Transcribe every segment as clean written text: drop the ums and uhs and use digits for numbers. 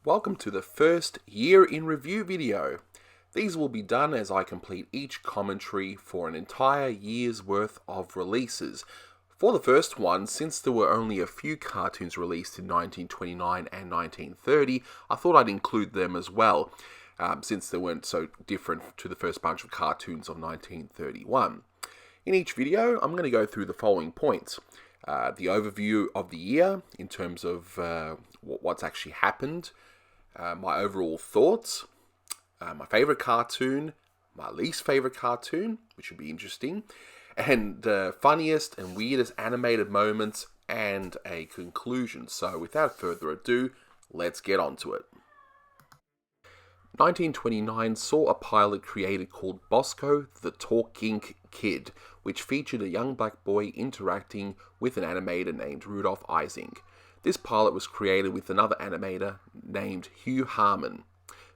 Welcome to the first year in review video. These will be done as I complete each commentary for an entire year's worth of releases. For the first one, since there were only a few cartoons released in 1929 and 1930, I thought I'd include them as well, since they weren't so different to the first bunch of cartoons of 1931. In each video, I'm going to go through the following points. The overview of the year in terms of what's actually happened, my overall thoughts, my favourite cartoon, my least favourite cartoon, which would be interesting, and the funniest and weirdest animated moments, and a conclusion. So without further ado, let's get on to it. 1929 saw a pilot created called Bosko the Talking Kid, which featured a young black boy interacting with an animator named Harman-Ising. This pilot was created with another animator named Hugh Harman.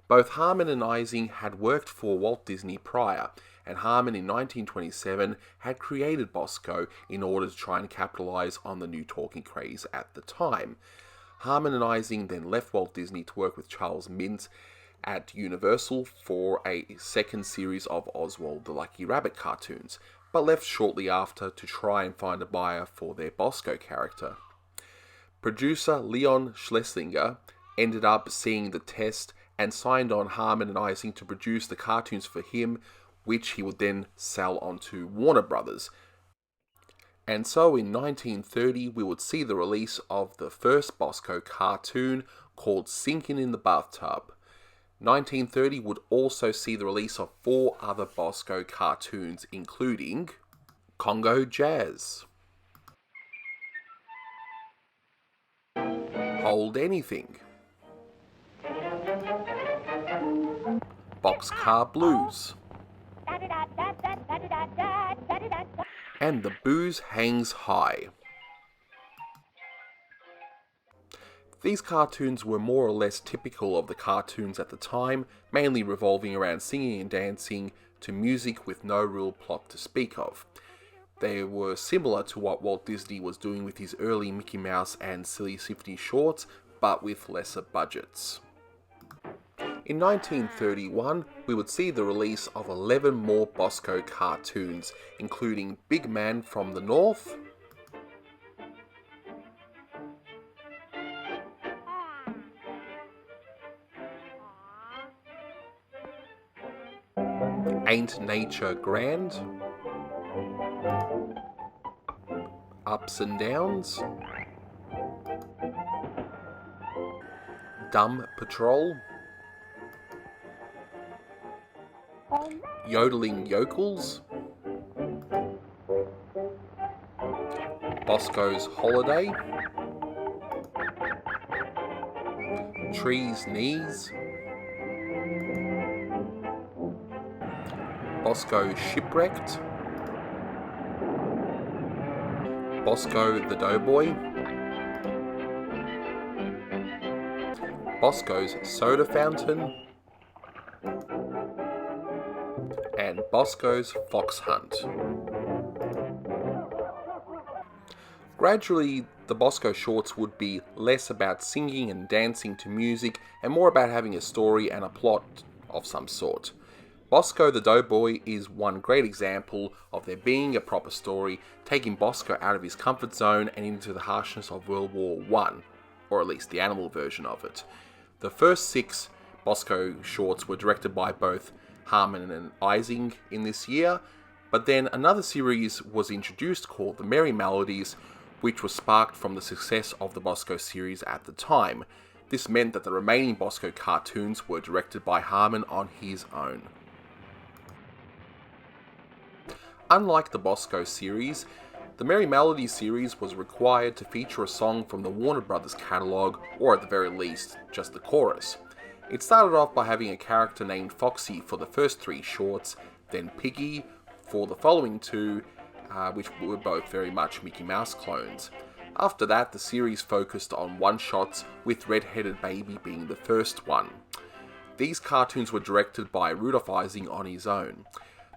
Both Harman and Ising had worked for Walt Disney prior, and Harman in 1927 had created Bosko in order to try and capitalize on the new talking craze at the time. Harman and Ising then left Walt Disney to work with Charles Mintz at Universal for a second series of Oswald the Lucky Rabbit cartoons, but left shortly after to try and find a buyer for their Bosko character. Producer Leon Schlesinger ended up seeing the test and signed on Harman and Ising to produce the cartoons for him, which he would then sell on to Warner Brothers. And so in 1930 we would see the release of the first Bosko cartoon called Sinkin' in the Bathtub. 1930 would also see the release of 4 other Bosko cartoons, including Congo Jazz, Hold Anything, Boxcar Blues, and The Booze Hangs High. These cartoons were more or less typical of the cartoons at the time, mainly revolving around singing and dancing to music with no real plot to speak of. They were similar to what Walt Disney was doing with his early Mickey Mouse and Silly Symphony shorts, but with lesser budgets. In 1931, we would see the release of 11 more Bosko cartoons, including Big Man from the North, Ain't Nature Grand, Ups and Downs, Dumb Patrol, Yodeling Yokels, Bosko's Holiday, Tree's Knees, Bosko Shipwrecked, Bosko the Doughboy, Bosko's Soda Fountain, and Bosko's Fox Hunt. Gradually, the Bosko shorts would be less about singing and dancing to music and more about having a story and a plot of some sort. Bosko the Doughboy is one great example of there being a proper story, taking Bosko out of his comfort zone and into the harshness of World War I, or at least the animal version of it. The first 6 Bosko shorts were directed by both Harman and Ising in this year, but then another series was introduced called the Merrie Melodies, which was sparked from the success of the Bosko series at the time. This meant that the remaining Bosko cartoons were directed by Harman on his own. Unlike the Bosko series, the Merrie Melodies series was required to feature a song from the Warner Brothers catalogue, or at the very least, just the chorus. It started off by having a character named Foxy for the first 3 shorts, then Piggy for the following 2, which were both very much Mickey Mouse clones. After that, the series focused on one-shots, with Red-Headed Baby being the first one. These cartoons were directed by Harman-Ising on his own.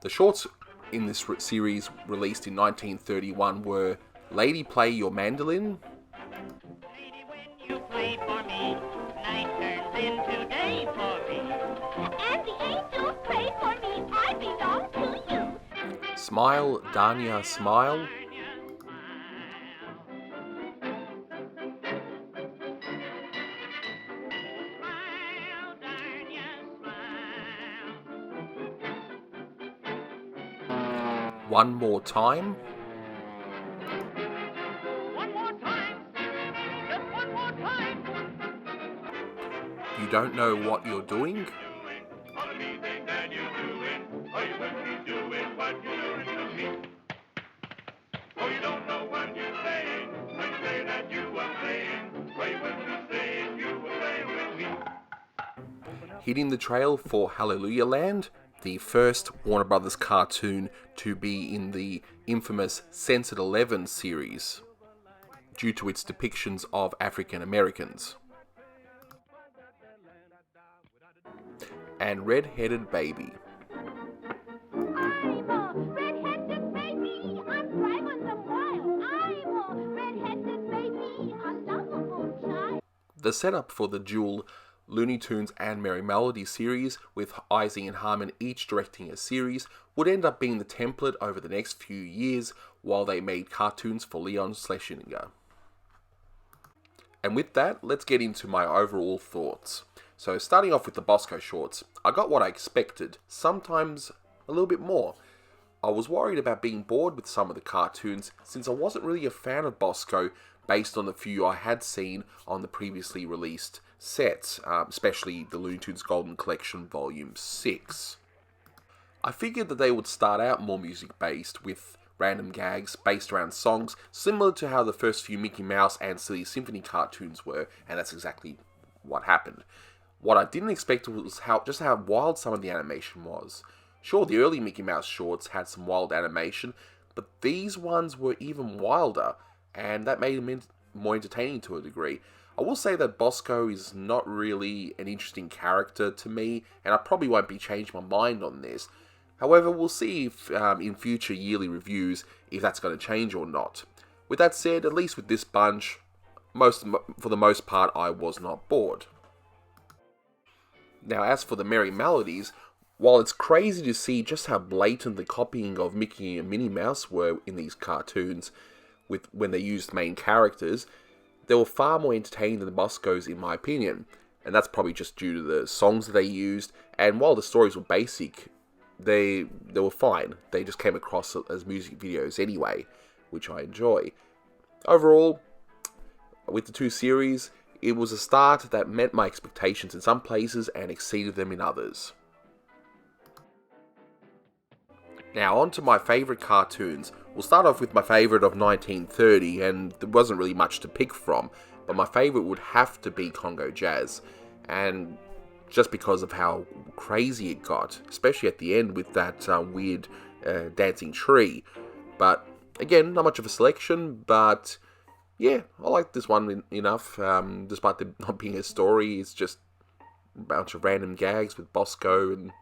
The shorts in this series, released in 1931, were Lady Play Your Mandolin, Lady, when you play for me, night turns Smile, Danya, smile. One more time. One more time. Just one more time. You don't know what you're doing. Anything that you're doing, or you wouldn't be doing what you're doing to me. Oh, you don't know what you're saying when you say that you were playing, or you wouldn't be saying you were playing with me. Hitting the trail for Hallelujah Land, the first Warner Brothers cartoon to be in the infamous Censored 11 series, due to its depictions of African Americans. And Red-Headed Baby. I'm a red-headed baby, I'm driving them wild. I'm a red-headed baby, a lovable child. The setup for the dual Looney Tunes and Merrie Melodies series, with Ising and Harman each directing a series, would end up being the template over the next few years while they made cartoons for Leon Schlesinger. And with that, let's get into my overall thoughts. So starting off with the Bosko shorts, I got what I expected, sometimes a little bit more. I was worried about being bored with some of the cartoons since I wasn't really a fan of Bosko based on the few I had seen on the previously released sets, especially the Looney Tunes Golden Collection Volume 6. I figured that they would start out more music based with random gags based around songs, similar to how the first few Mickey Mouse and Silly Symphony cartoons were, and that's exactly what happened. What I didn't expect was how wild some of the animation was. Sure, the early Mickey Mouse shorts had some wild animation, but these ones were even wilder, and that made them more entertaining to a degree. I will say that Bosko is not really an interesting character to me, and I probably won't be changing my mind on this. However, we'll see if in future yearly reviews if that's going to change or not. With that said, at least with this bunch, for the most part, I was not bored. Now, as for the Merrie Melodies, while it's crazy to see just how blatant the copying of Mickey and Minnie Mouse were in these cartoons, when they used main characters, they were far more entertaining than the Boskos in my opinion, and that's probably just due to the songs that they used, and while the stories were basic, they were fine. They just came across as music videos anyway, which I enjoy. Overall, with the two series, it was a start that met my expectations in some places and exceeded them in others. Now, on to my favourite cartoons. We'll start off with my favourite of 1930, and there wasn't really much to pick from, but my favourite would have to be Congo Jazz, and just because of how crazy it got, especially at the end with that weird dancing tree. But again, not much of a selection, but yeah, I like this one enough, despite there not being a story. It's just a bunch of random gags with Bosko and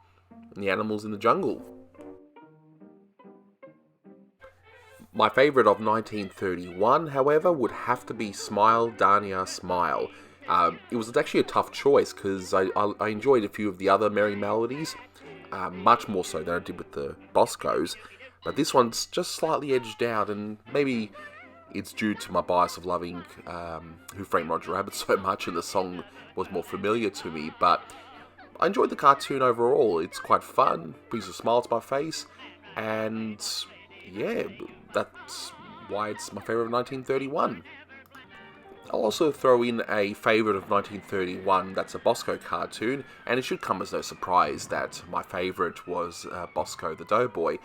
the animals in the jungle. My favourite of 1931, however, would have to be Smile, Danya, Smile. It was actually a tough choice because I enjoyed a few of the other Merrie Melodies, much more so than I did with the Boskos, but this one's just slightly edged out, and maybe it's due to my bias of loving Who Framed Roger Rabbit so much, and the song was more familiar to me, but I enjoyed the cartoon overall. It's quite fun, brings a smile to my face, and yeah, that's why it's my favourite of 1931. I'll also throw in a favourite of 1931 that's a Bosko cartoon, and it should come as no surprise that my favourite was Bosko the Doughboy,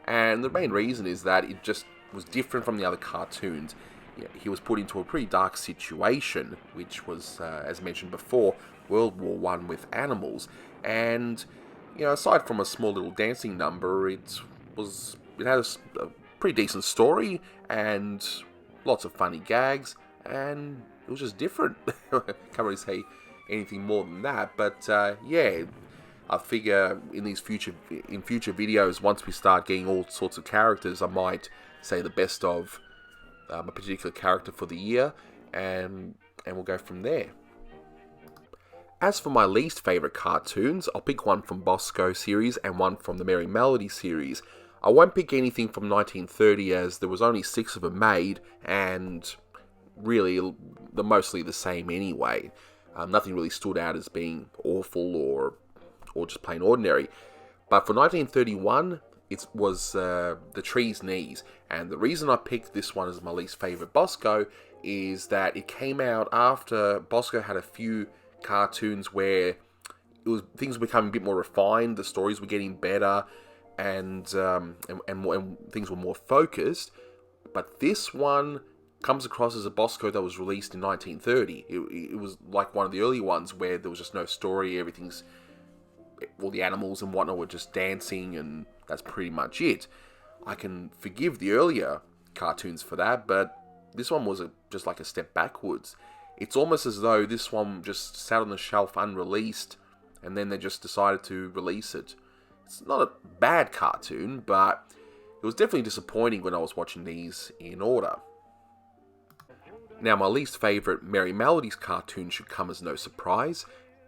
and the main reason is that it just was different from the other cartoons. He was put into a pretty dark situation, which was, as mentioned before, World War I with animals, and aside from a small little dancing number, it had a pretty decent story and lots of funny gags, and it was just different. Can't really say anything more than that, but yeah, I figure in future videos, once we start getting all sorts of characters, I might say the best of a particular character for the year, and we'll go from there. As for my least favourite cartoons, I'll pick one from Bosko series and one from the Merrie Melodies series. I won't pick anything from 1930 as there was only 6 of them made, and really they're mostly the same anyway. Nothing really stood out as being awful or just plain ordinary. But for 1931, it was The Tree's Knees, and the reason I picked this one as my least favourite Bosko is that it came out after Bosko had a few cartoons where things were becoming a bit more refined, the stories were getting better, and things were more focused. But this one comes across as a Bosko that was released in 1930. It was like one of the early ones where there was just no story, all the animals and whatnot were just dancing, and that's pretty much it. I can forgive the earlier cartoons for that, but this one was just like a step backwards. It's almost as though this one just sat on the shelf unreleased, and then they just decided to release it. It's not a bad cartoon, but it was definitely disappointing when I was watching these in order. Now, my least favourite Merrie Melodies cartoon should come as no surprise.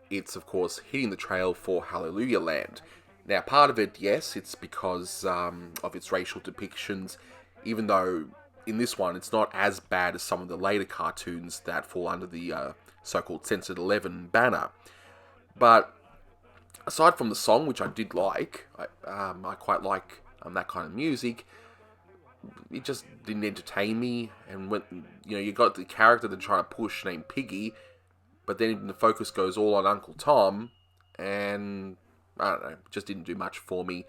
It's, of course, hitting the trail for Hallelujah Land. Now, part of it, yes, it's because of its racial depictions, even though in this one it's not as bad as some of the later cartoons that fall under the so-called Censored 11 banner. But aside from the song, which I did like, I quite like that kind of music, it just didn't entertain me. And when you got the character they're trying to push named Piggy, but then the focus goes all on Uncle Tom, and I don't know, it just didn't do much for me.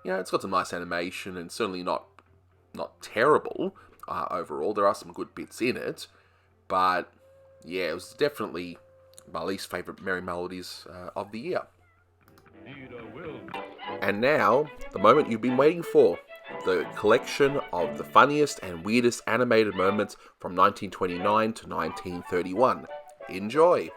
It's got some nice animation, and certainly not terrible overall. There are some good bits in it, but yeah, it was definitely my least favourite Merrie Melodies of the year. And now, the moment you've been waiting for. The collection of the funniest and weirdest animated moments from 1929 to 1931. Enjoy!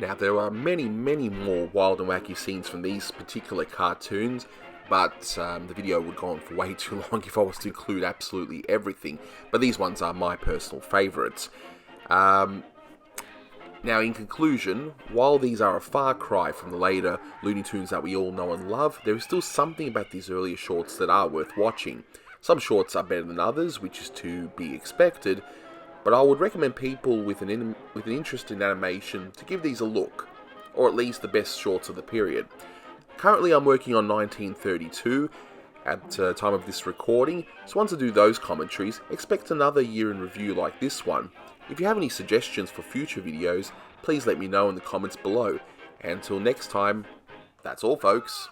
Now, there are many, many more wild and wacky scenes from these particular cartoons, but the video would go on for way too long if I was to include absolutely everything, but these ones are my personal favourites. Now, in conclusion, while these are a far cry from the later Looney Tunes that we all know and love, there is still something about these earlier shorts that are worth watching. Some shorts are better than others, which is to be expected, but I would recommend people with an interest in animation to give these a look, or at least the best shorts of the period. Currently I'm working on 1932 at the time of this recording, so once I do those commentaries, expect another year in review like this one. If you have any suggestions for future videos, please let me know in the comments below. And until next time, that's all folks.